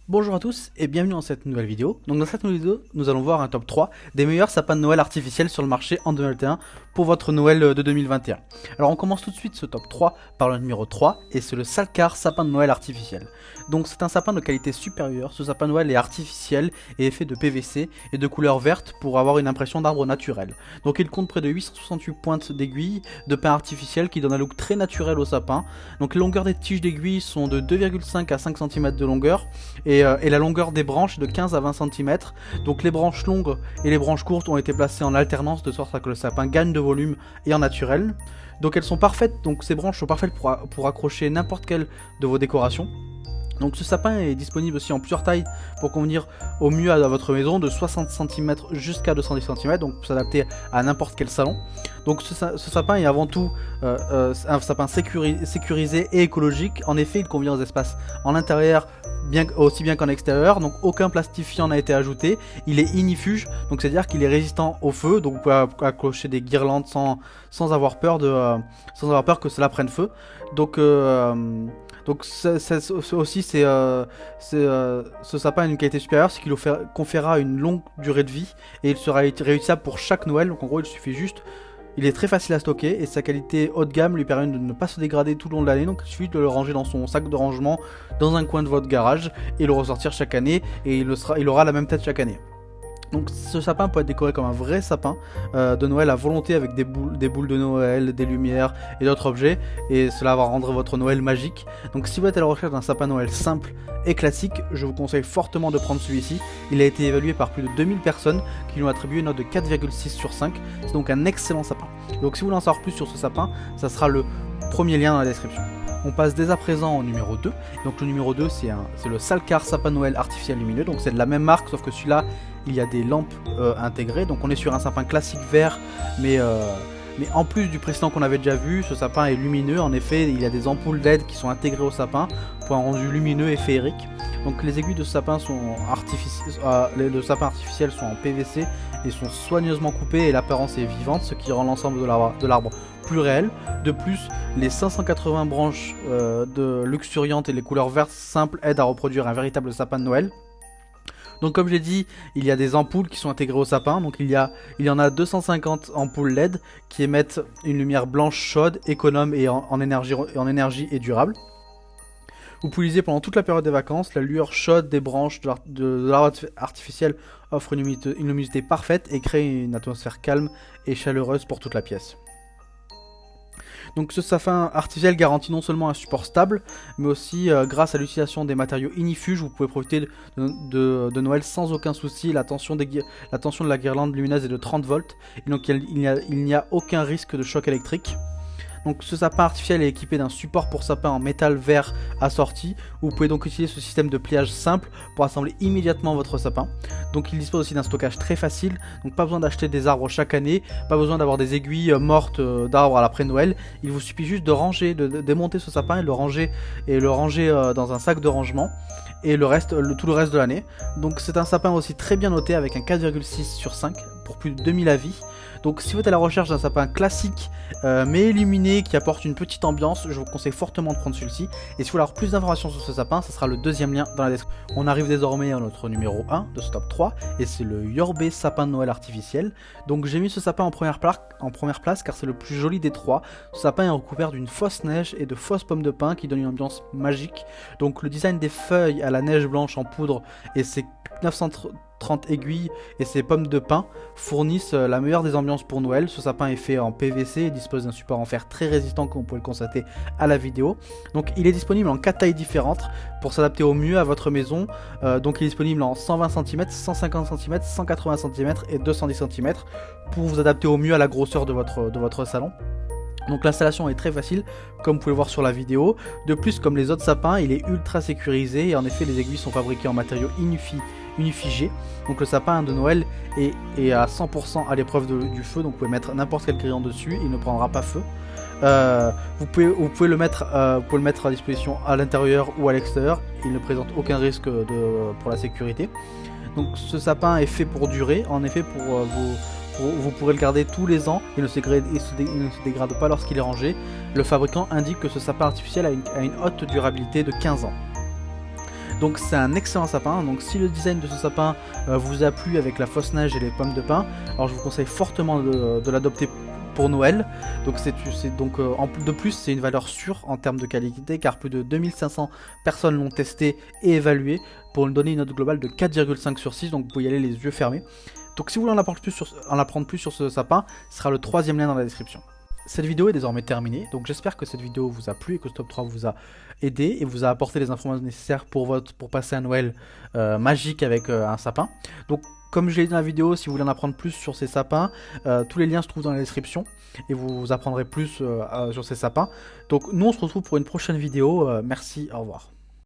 Bonjour à tous et bienvenue dans cette nouvelle vidéo. Donc dans cette nouvelle vidéo, nous allons voir un top 3 des meilleurs sapins de Noël artificiels sur le marché en 2021 pour votre Noël de 2021. Alors on commence tout de suite ce top 3 par le numéro 3 et c'est le Salcar sapin de Noël artificiel. Donc c'est un sapin de qualité supérieure, ce sapin de Noël est artificiel et est fait de PVC et de couleur verte pour avoir une impression d'arbre naturel. Donc il compte près de 868 pointes d'aiguilles de pin artificiel qui donne un look très naturel au sapin. Donc les longueurs des tiges d'aiguilles sont de 2,5 à 5 cm de longueur et la longueur des branches est de 15 à 20 cm. Donc les branches longues et les branches courtes ont été placées en alternance de sorte à que le sapin gagne de volume et en naturel. Donc elles sont parfaites, donc ces branches sont parfaites pour accrocher n'importe quelle de vos décorations. Donc ce sapin est disponible aussi en plusieurs tailles pour convenir au mieux à votre maison, de 60 cm jusqu'à 210 cm, donc pour s'adapter à n'importe quel salon. Donc ce sapin est avant tout un sapin sécurisé et écologique. En effet, il convient aux espaces en intérieur aussi bien qu'en extérieur, donc aucun plastifiant n'a été ajouté. Il est ignifuge, donc c'est à dire qu'il est résistant au feu, donc vous pouvez accrocher des guirlandes sans avoir peur que cela prenne feu. Donc ce sapin a une qualité supérieure, c'est qu'il conférera une longue durée de vie et il sera réutilisable pour chaque Noël. Donc en gros, il est très facile à stocker et sa qualité haut de gamme lui permet de ne pas se dégrader tout le long de l'année. Donc il suffit de le ranger dans son sac de rangement dans un coin de votre garage et le ressortir chaque année et il aura la même tête chaque année. Donc ce sapin peut être décoré comme un vrai sapin de Noël à volonté avec des boules de Noël, des lumières et d'autres objets, et cela va rendre votre Noël magique. Donc si vous êtes à la recherche d'un sapin Noël simple et classique, je vous conseille fortement de prendre celui-ci. Il a été évalué par plus de 2000 personnes qui lui ont attribué une note de 4,6 sur 5. C'est donc un excellent sapin. Donc si vous voulez en savoir plus sur ce sapin, ça sera le premier lien dans la description. On passe dès à présent au numéro 2. Donc le numéro 2 c'est le Salcar sapin Noël artificiel lumineux. Donc c'est de la même marque sauf que celui-là il y a des lampes intégrées. Donc on est sur un sapin classique vert mais en plus du précédent qu'on avait déjà vu, ce sapin est lumineux. En effet, il y a des ampoules LED qui sont intégrées au sapin pour un rendu lumineux et féerique. Donc les aiguilles de sapin le sapin artificiel sont en PVC et sont soigneusement coupées et l'apparence est vivante, ce qui rend l'ensemble de l'arbre plus réel. De plus, les 580 branches luxuriantes et les couleurs vertes simples aident à reproduire un véritable sapin de Noël. Donc comme j'ai dit, il y a des ampoules qui sont intégrées au sapin. Donc il y en a 250 ampoules LED qui émettent une lumière blanche chaude, économe et en énergie et durable. Vous pouvez l'utiliser pendant toute la période des vacances. La lueur chaude des branches de l'arbre artificiel offre une luminosité parfaite et crée une atmosphère calme et chaleureuse pour toute la pièce. Donc ce sapin artificiel garantit non seulement un support stable, mais aussi grâce à l'utilisation des matériaux ignifuges, vous pouvez profiter de Noël sans aucun souci. La tension de la guirlande lumineuse est de 30 volts, et donc il n'y a aucun risque de choc électrique. Donc ce sapin artificiel est équipé d'un support pour sapin en métal vert assorti. Vous pouvez donc utiliser ce système de pliage simple pour assembler immédiatement votre sapin. Donc il dispose aussi d'un stockage très facile, donc pas besoin d'acheter des arbres chaque année, pas besoin d'avoir des aiguilles mortes d'arbres à l'après-Noël. Il vous suffit juste de démonter ce sapin et le ranger dans un sac de rangement et tout le reste de l'année. Donc c'est un sapin aussi très bien noté avec un 4,6 sur 5 pour plus de 2000 avis. Donc si vous êtes à la recherche d'un sapin classique mais illuminé qui apporte une petite ambiance, je vous conseille fortement de prendre celui-ci. Et si vous voulez avoir plus d'informations sur ce sapin, ce sera le deuxième lien dans la description. On arrive désormais à notre numéro 1 de ce top 3 et c'est le Yorbe sapin de Noël artificiel. Donc j'ai mis ce sapin en première place car c'est le plus joli des trois. Ce sapin est recouvert d'une fausse neige et de fausses pommes de pin qui donnent une ambiance magique. Donc le design des feuilles à la neige blanche en poudre et ses 930 aiguilles et ses pommes de pin fournissent la meilleure des ambiances pour Noël. Ce sapin est fait en PVC et dispose d'un support en fer très résistant comme vous pouvez le constater à la vidéo. Donc il est disponible en 4 tailles différentes pour s'adapter au mieux à votre maison. Donc il est disponible en 120 cm, 150 cm, 180 cm et 210 cm pour vous adapter au mieux à la grosseur de votre salon. Donc l'installation est très facile comme vous pouvez le voir sur la vidéo. De plus, comme les autres sapins, il est ultra sécurisé et en effet les aiguilles sont fabriquées en matériaux unifigés. Donc le sapin de Noël est à 100% à l'épreuve du feu, donc vous pouvez mettre n'importe quel grillon dessus, il ne prendra pas feu. Vous pouvez le mettre à disposition à l'intérieur ou à l'extérieur, il ne présente aucun risque pour la sécurité. Donc ce sapin est fait pour durer, en effet vous pourrez le garder tous les ans, il ne se dégrade pas lorsqu'il est rangé. Le fabricant indique que ce sapin artificiel a une haute durabilité de 15 ans. Donc c'est un excellent sapin. Donc si le design de ce sapin vous a plu avec la fausse neige et les pommes de pin, alors je vous conseille fortement de l'adopter pour Noël. Donc de plus c'est une valeur sûre en termes de qualité, car plus de 2500 personnes l'ont testé et évalué pour nous donner une note globale de 4,5 sur 6. Donc vous pouvez y aller les yeux fermés. Donc si vous voulez en apprendre plus sur ce sapin, ce sera le 3e lien dans la description. Cette vidéo est désormais terminée, donc j'espère que cette vidéo vous a plu et que ce top 3 vous a aidé et vous a apporté les informations nécessaires pour passer un Noël magique avec un sapin. Donc comme je l'ai dit dans la vidéo, si vous voulez en apprendre plus sur ces sapins, tous les liens se trouvent dans la description et vous apprendrez plus sur ces sapins. Donc nous on se retrouve pour une prochaine vidéo, merci, au revoir.